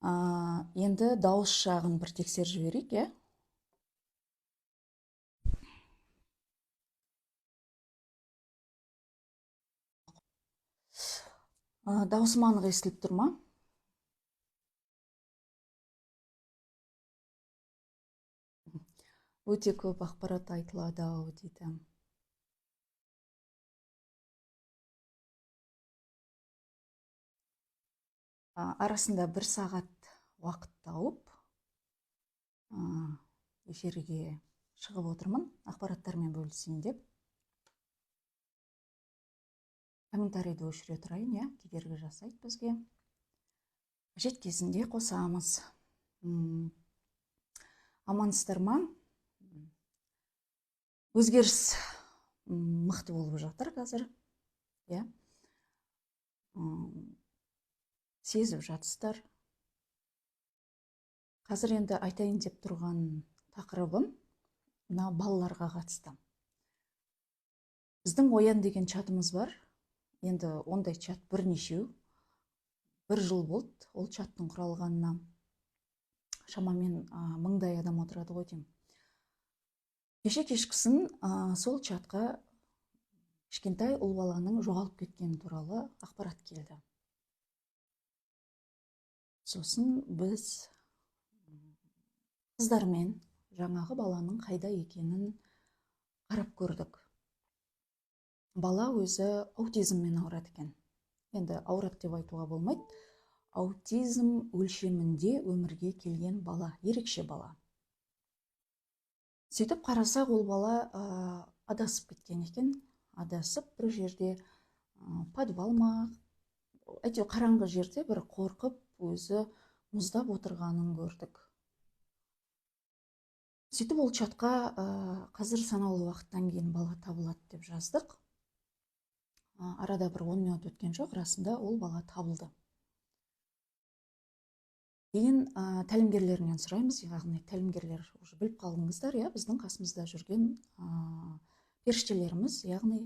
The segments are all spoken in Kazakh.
Енді дауыс жағын бір тексеріп жіберейік, иә? Дауысым анық естіліп тұр ма? Өте көп ақпарат айтылады-ау дейді. Арасында 1 сағат уақыт тауып, эфирге шығып отырмын, ақпараттармен бөлісейін деп. Комментарийді өшіре тұрайын, иә, кедергі жасайды бізге. Қажет кезінде қосамыз. Амансыздар ма? Өзгеріс мықты болып жатыр қазір, иә. Сезіп жатсыздар. Қазір енді айтайын деп тұрған тақырыбым мына балаларға қатысты. Біздің оян деген чатымыз бар. Енді ондай чат бірнешеу. 1 жыл болды ол чаттың құралғанына. Шамамен 1000-дай адам отырады ғой деймін. Кеше кешкісін сол чатқа кішкентай ұл баланың жоғалып кеткені туралы ақпарат келді. Сосын біз қыздармен жаңағы баланың қайда екенін қарап көрдік. Бала өзі аутизммен ауырады екен. Енді ауырады деп айтуға болмайды. Аутизм өлшемінде өмірге келген бала, ерекше бала. Сөйтіп қарасақ, ол бала адасып кеткен екен. Адасып бір жерде подвал ма, әйтеуір қараңғы жерде бір қорқып, өзі мұздап отырғанын көрдік. Сөйтіп ол чатқа қазір санаулы уақыттан кейін бала табылады деп жаздық. Арада бір 10 минут өткен жоқ, расында ол бала табылды. Кейін тәлімгерлерінен сұраймыз, яғни тәлімгерлер уже біліп қалдыңыздар, иә, біздің қасымызда жүрген періштелеріміз, яғни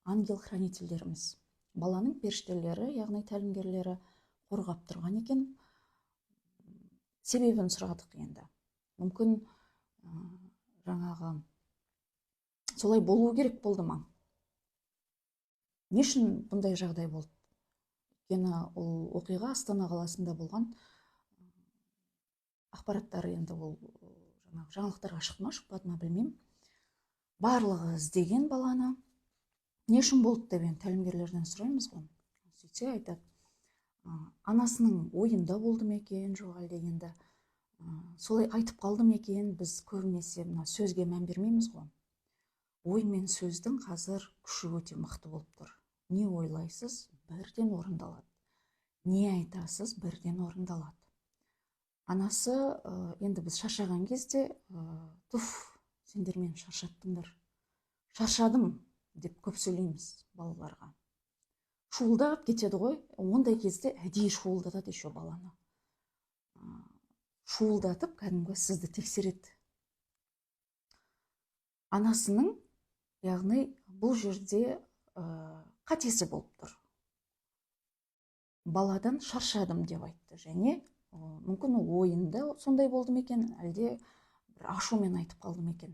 ангел-хранительдеріміз. Баланың періштелері, яғни тәлімгерлері қорғап тұрған екен. Себебін сұрадық енді. Мүмкін жаңағы солай болу керек болды ма? Не үшін бұндай жағдай болды? Өйткені ол оқиға Астана қаласында болған. Ақпараттары енді ол жаңалықтарға шықты ма, шықпады ма білмеймін. Барлығы іздеген баланы. Не үшін болды деп енді тәлімгерлерден сұраймыз ғой. Сөйтсе айтады, анасының ойында болды ма екен, жоқ әлде енді солай айтып қалды ма екен, біз көбінесе мына сөзге мән бермейміз ғой. Ой мен сөздің қазір күші өте мықты болып тұр. Не ойлайсыз, бірден орындалады. Не айтасыз, бірден орындалады. Анасы енді біз шаршаған кезде, туф, сендер мені шаршаттыңдар. Шаршадым деп көп сөйлейміз балаларға. Шуылдап кетеді ғой, ондай кезде әдейі шуылдатады еще баланы. Шуылдатып, кәдімгі сізді тексереді. Анасының, яғни бұл жерде қатесі болып тұр. Баладан шаршадым деп айтты, және мүмкін ол ойында сондай болды ма екен, әлде бір ашумен айтып қалды ма екен.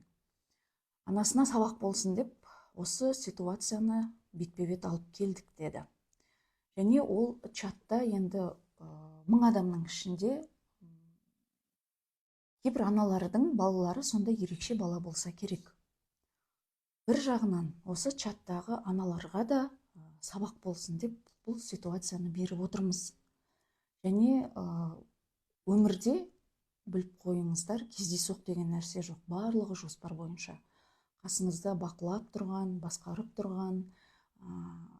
Анасына сабақ болсын деп осы ситуацияны бетпе-бет алып келдік деді. Және ол чатта енді 1000 адамның ішінде кейбір аналардың балалары сондай ерекше бала болса керек. Бір жағынан осы чаттағы аналарға да сабақ болсын деп бұл ситуацияны беріп отырмыз. Және өмірде біліп қойыңыздар, кездейсоқ деген нәрсе жоқ. Барлығы жоспар бойынша. Қасыңызда бақылап тұрған, басқарып тұрған,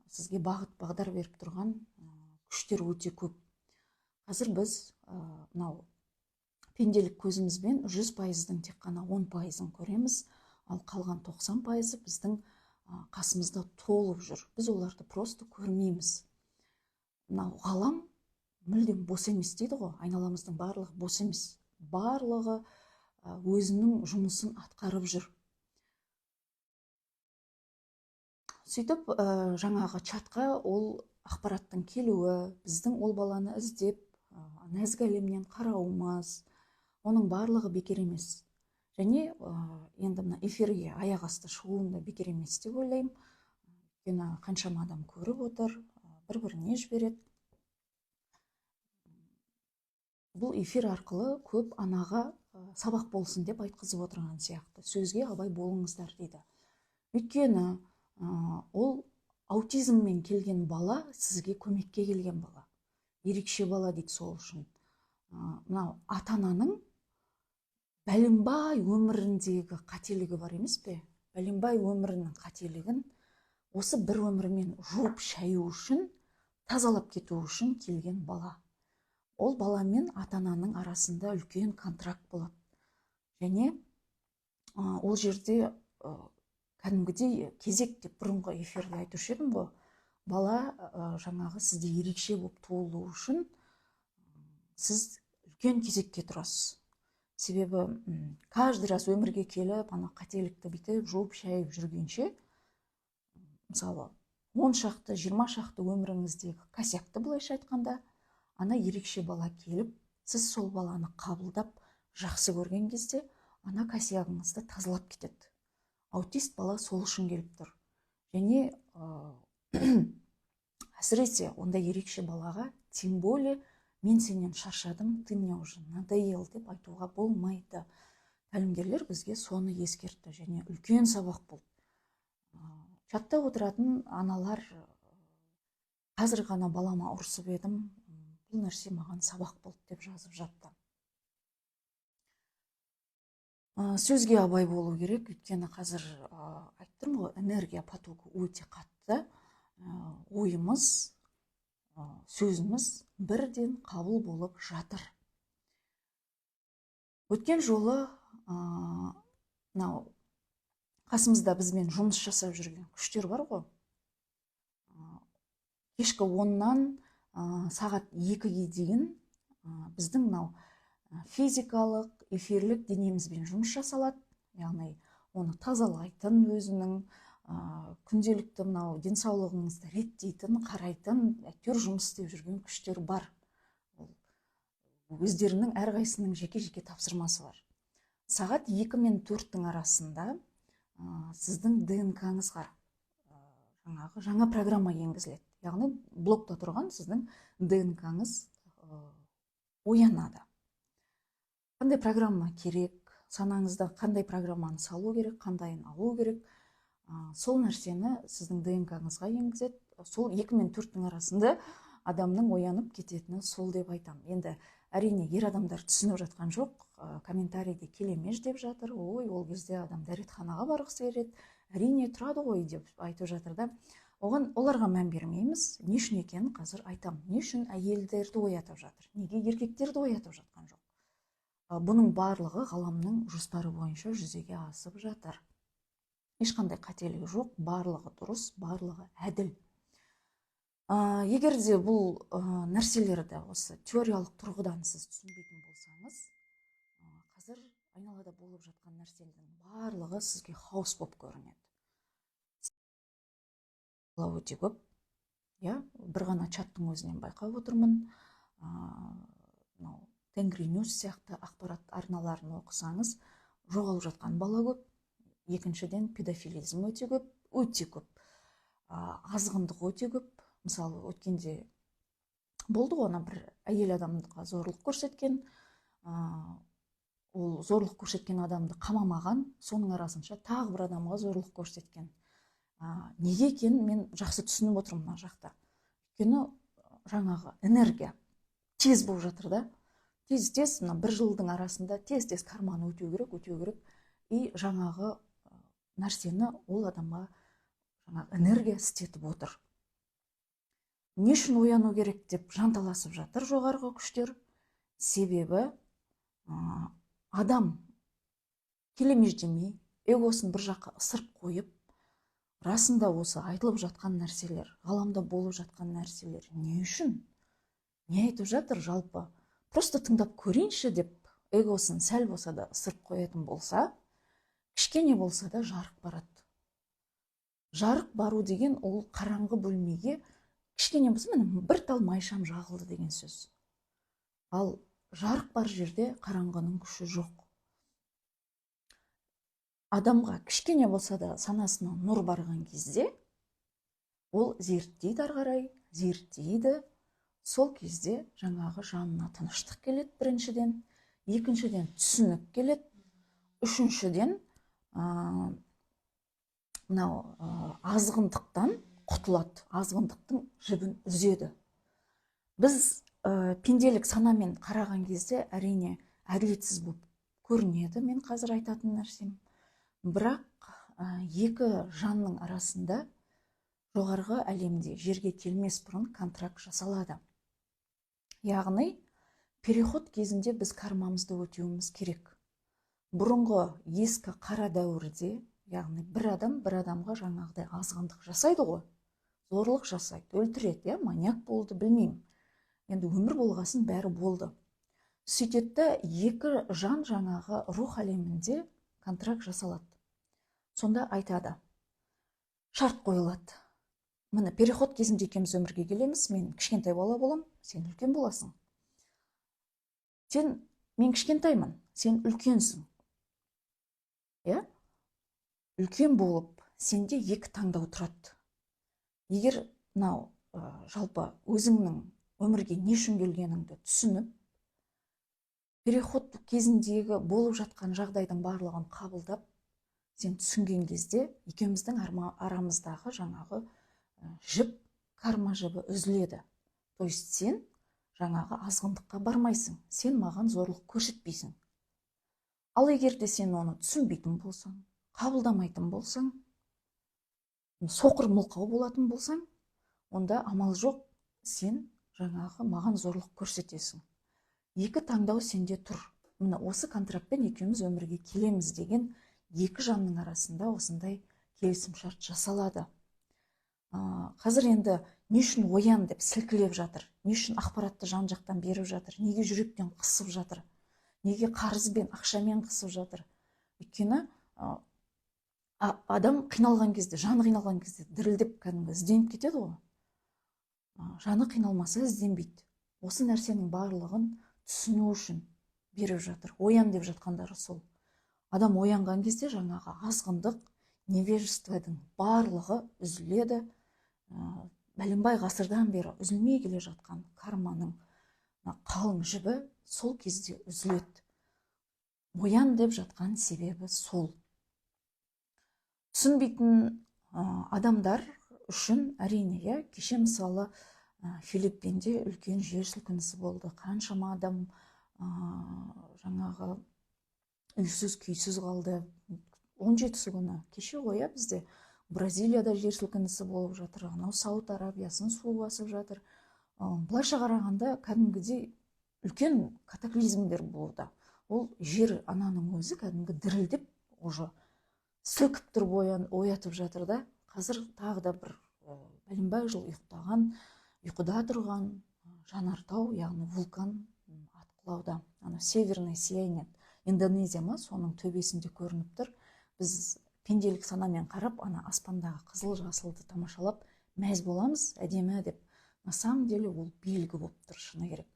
сізге бағыт бағдар беріп тұрған күштер өте көп. Қазір біз мынау пенделік көзімізбен 100%-дің тек қана 10%-ын көреміз, ал қалған 90% біздің қасымызда толып жүр. Біз оларды просто көрмейміз. Мынау ғалам мүлдем бос емес дейді ғой, айналамыздың барлығы бос емес. Барлығы өзінің жұмысын атқарып жүр. Сөйтіп жаңағы чатқа ол ақпараттың келуі, біздің ол баланы іздеп нәзік әлемнен қарауымыз, оның барлығы бекер емес. Және енді мына эфирге аяқ асты шығуым да бекер емес деп ойлаймын. Өйткені қаншама адам көріп отыр, бір-біріне жібереді. Бұл эфир арқылы көп анаға сабақ болсын деп айтқызып отырған сияқты. Сөзге абай болыңыздар дейді. Өйткені ол аутизммен келген бала сізге көмекке келген бала. Ерекше бала дейді сол үшін. Мынау ата-ананың бәленбай өміріндегі қателігі бар емес пе? Бәленбай өмірінің қателігін осы бір өмірмен жуып шаю үшін, тазалап кету үшін келген бала. Ол баламен ата-ананың арасында үлкен контракт болады. Және ол жерде кәдімгідей кезек деп бұрынғы эфирде айтушы едім ғой. Бала жаңағы сізде ерекше болып туылу үшін сіз үлкен кезекке тұрасыз. Себебі каждый раз өмірге келіп, ана қателікті бүйтіп жуып шайып жүргенше, мысалы 10 шақты, 20 шақты өміріңіздегі косякты былайша айтқанда, ана ерекше бала келіп, сіз сол баланы қабылдап, жақсы көрген кезде, ана косягыңызды тазалап кетеді. Аутист бала сол үшін келіп тұр. Және әсіресе ондай ерекше балаға, тем более мен сенен шаршадым, ты мне уже надоел деп айтуға болмайды. Тәлімгерлер бізге соны ескертті және үлкен сабақ болды. Чатта отыратын аналар, қазір ғана балама ұрсып едім, бұл нәрсе маған сабақ болды деп жазып жатты. Сөзге абай болу керек, өйткені қазір айттым ғой, энергия потокі өте қатты. Ойымыз, сөзіміз бірден қабыл болып жатыр. Өткен жолы қасымызда бізбен жұмыс жасап жүрген күштер бар ғой. Кешкі 10-нан сағат 2-ге дейін біздің физикалық, эфирлік денемізбен жұмыс жасалады. Яғни оны тазалайтын, өзінің күнделікті денсаулығыңызды реттейтін, қарайтын, әйтеуір жұмыс істеп жүрген күштер бар. Өздерінің әрқайсының жеке-жеке тапсырмасы бар. Сағат 2 мен 4-тің арасында сіздің ДНК-ңызға жаңа программа енгізіледі. Яғни блокта тұрған сіздің ДНК-ңыз оянады. Қандай программа керек, санаңызда қандай программаны салу керек, қандайын алу керек, сол нәрсені сіздің ДНК-ңызға енгізеді. Сол 2 мен 4-тің арасында адамның оянып кететіні сол деп айтам. Енді әрине ер адамдар түсініп жатқан жоқ, комментарийде келемеш деп жатыр. Ой, ол кезде адам дәретханаға барғысы келеді, әрине тұрады ғой деп айтып жатыр да. Оларға мән бермейміз. Не үшін екенін қазір айтам. Не үшін әйелдерді оятып жатыр? Неге еркектерді оятып жатқан жоқ? Бұның барлығы ғаламның жоспары бойынша жүзеге асып жатыр. Ешқандай қателігі жоқ, барлығы дұрыс, барлығы әділ. Егер де бұл нәрселерді осы теориялық тұрғыдан сіз түсінбейтін болсаңыз, қазір айналада болып жатқан нәрселердің барлығы сізге хаос болып көрінеді. Өте көп. Бір ғана чаттың өзінен байқап отырмын. Тенгри Ньюс сияқты ақпарат арналарын оқысаңыз, жоғалып жатқан бала көп. Екіншіден, педофилизм өте көп, азғындық өте көп. Мысалы, өткенде болды ғой, бір әйел адамға зорлық көрсеткен, ол зорлық көрсеткен адамды қамамаған, соның арасынша тағы бір адамға зорлық көрсеткен. Неге екенін мен жақсы түсініп отырмын мына жақта. Өйткені жаңағы энергия тез болып жатыр да. Тез, бір жылдың арасында тез карман өтеу керек, и жаңағы нәрсені ол адамға энергия істетіп отыр. Не үшін ояну керек деп жанталасып жатыр жоғарғы күштер? Себебі адам келемеждемей, эгосын бір жаққа ысырып қойып, расында осы айтылып жатқан нәрселер, ғаламда болып жатқан нәрселер не үшін? Не айтып жатыр жалпы? Просто тыңдап көрейінші деп эгосын сәл болса да ысырып қоятын болса, кішкене болса да жарық барады. Жарық бару деген ол қараңғы бөлмеге кішкене болса, бір тал майшам жағылды деген сөз. Ал жарық бар жерде қараңғының күші жоқ. Адамға кішкене болса да санасына нұр барған кезде, ол зерттейді ары қарай, зерттейді. Сол кезде жаңағы жанына тыныштық келеді біріншіден, екіншіден түсінік келеді, үшіншіден мынау азғындықтан құтылады, азғындықтың жібін үзеді. Біз пенделік санамен қараған кезде әрине әділетсіз болып көрінеді, мен қазір айтатын нәрсем. Бірақ екі жанның арасында жоғарғы әлемде жерге келмес бұрын контракт жасалады. Яғни переход кезінде біз кармамызды өтеуіміз керек. Бұрынғы ескі қара дәуірде, яғни бір адам бір адамға жаңағыдай азғындық жасайды ғой, зорлық жасайды, өлтіреді, маньяк болды, білмеймін. Енді өмір болғасын бәрі болды. Сөйтетті екі жан жаңағы рух әлемінде контракт жасалады. Сонда айтады, шарт қойылады. Міне переход кезінде екеуміз өмірге келеміз, мен кішкентай бала болам, сен үлкен боласың. Мен кішкентаймын, сен үлкенсің. Үлкен болып, сенде екі таңдау тұрады. Егер жалпы өзіңнің өмірге не үшін келгеніңді түсініп, переход кезіндегі болып жатқан жағдайдың барлығын қабылдап, сен түсінген кезде екеуміздің арамыздағы жаңағы жіп, карма жібі үзіледі. То есть сен жаңағы азғындыққа бармайсың, сен маған зорлық көрсетпейсің. Ал егер де сен оны түсінбейтін болсаң, қабылдамайтын болсаң, соқыр мылқау болатын болсаң, онда амал жоқ, сен жаңағы маған зорлық көрсетесің. Екі таңдау сенде тұр. Міне осы контрактпен екеуміз өмірге келеміз деген екі жанның арасында осындай келісімшарт жасалады. Қазір енді не үшін оян деп сілкілеп жатыр, не үшін ақпаратты жан-жақтан беріп жатыр, неге жүректен қысып жатыр, неге қарызбен, ақшамен қысып жатыр. Өйткені адам қиналған кезде, жаны қиналған кезде дірілдеп кәдімгі ізденіп кетеді ғой. Жаны қиналмаса ізденбейді. Осы нәрсенің барлығын түсіну үшін беріп жатыр. Оян деп жатқандары сол. Адам оянған кезде жаңағы азғындық, невежествоның барлығы үзіледі. Бәленбай ғасырдан бері үзілмей келе жатқан карманың қалың жібі сол кезде үзіледі. Оян деп жатқан себебі сол. Түсінбейтін адамдар үшін әрине, кеше мысалы Филиппинде үлкен жер сілкінісі болды. Қаншама адам жаңағы үйсіз күйсіз қалды. 17-сі күні кеше ғой, бізде Бразилияда жер сілкінісі болып жатыр, анау Сауд Арабиясын су басып жатыр. Былайша қарағанда кәдімгідей үлкен катаклизмдер болды. Ол жер ананың өзі кәдімгі дірілдеп, уже сілкіп тұрып оятып жатыр да. Қазір тағы да бір бәленбай жыл ұйқыда тұрған жанартау, яғни вулкан атқылауда. Северное сияние, Индонезия ма, соның төбесінде көрініп тұр. Біз пенделік санамен қарап, аспандағы қызыл жасылды тамашалап мәз боламыз, әдемі деп. На самом деле ол белгі болып тұр, шыны керек.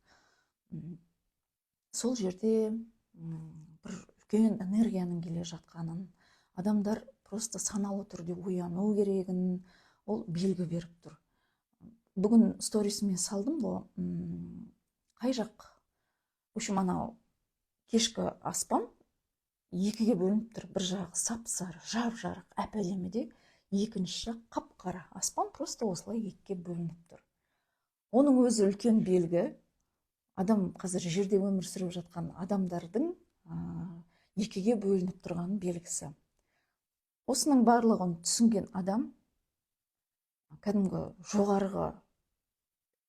Сол жерде бір үлкен энергияның келе жатқанын, адамдар просто саналы түрде ояну керегін, ол белгі беріп тұр. Бүгін сторисіме салдым ғой, қай жақ, анау кешкі аспан екіге бөлініп тұр. Бір жағы сап-сары, жап-жарық, әп-әдемі де, екінші жақ қап-қара. Аспан просто осылай екіге бөлініп тұр. Оның өзі үлкен белгі. Адам қазір жерде өмір сүріп жатқан адамдардың екіге бөлініп тұрған белгісі. Осының барлығын түсінген адам кәдімгі жоғарғы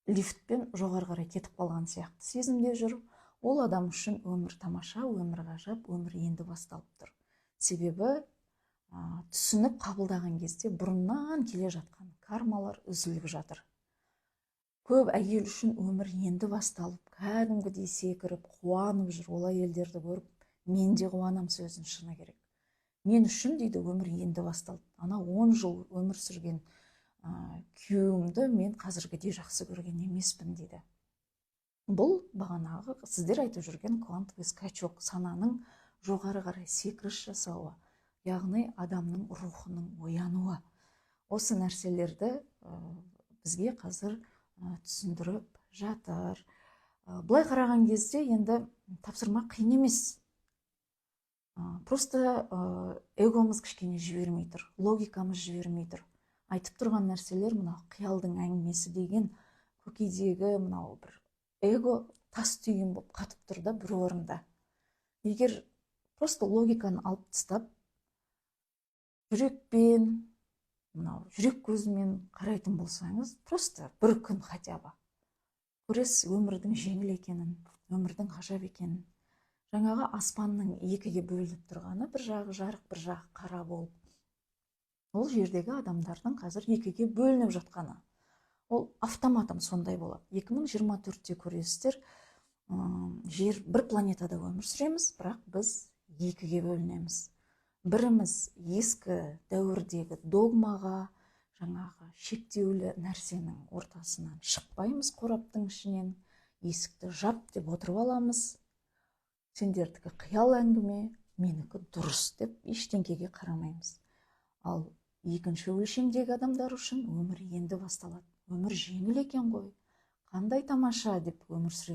лифтпен жоғары қарай кетіп қалған сияқты сезімде жүр. Ол адам үшін өмір тамаша, өмір ғажап, өмір енді басталып тұр. Себебі түсініп қабылдаған кезде бұрыннан келе жатқан кармалар үзіліп жатыр. Көп әйел үшін өмір енді басталып, кәдімгідей секіріп, қуанып жүр. Ол әйелдерді көріп, мен де қуанам сөзін шыны керек. Мен үшін дейді өмір енді басталды. 10 жыл өмір сүрген күйеуімді мен қазіргідей жақсы көрген емеспін дейді. Бұл бағанағы сіздер айтып жүрген квантовый скачок, сананың жоғары қарай секіріс жасауы, яғни адамның рухының оянуы. Осы нәрселерді бізге қазір түсіндіріп жатыр. Былай қараған кезде енді тапсырма қиын емес. Просто эгомыз кішкене жібермей тұр, логикамыз жібермей тұр. Айтып тұрған нәрселер мынау қиялдың әңгімесі деген көкейдегі мынау бір эго тас түйін болып қатып тұр да бір орында. Егер просто логиканы алып тастап, жүрекпен, мынау жүрек көзімен қарайтын болсаңыз, просто бір күн хотя бы көресіз өмірдің жеңіл екенін, өмірдің ғажап екенін. Жаңағы аспанның екіге бөлініп тұрғаны, бір жағы жарық, бір жағы қара болып. Ол жердегі адамдардың қазір екіге бөлініп жатқаны. Ол автоматом сондай болады. 2024-те көресіздер, жер бір планетада өмір сүреміз, бірақ біз екіге бөлінеміз. Біріміз ескі дәуірдегі догмаға, жаңағы шектеулі нәрсенің ортасынан шықпаймыз, қораптың ішінен, есікті жап деп отырып аламыз. Сендердікі қиял әңгіме, менікі дұрыс деп ештеңкеге қарамаймыз. Ал екінші өлшемдегі адамдар үшін өмір енді басталады. Өмір жеңіл екен ғой, қандай тамаша деп өмір сүреді.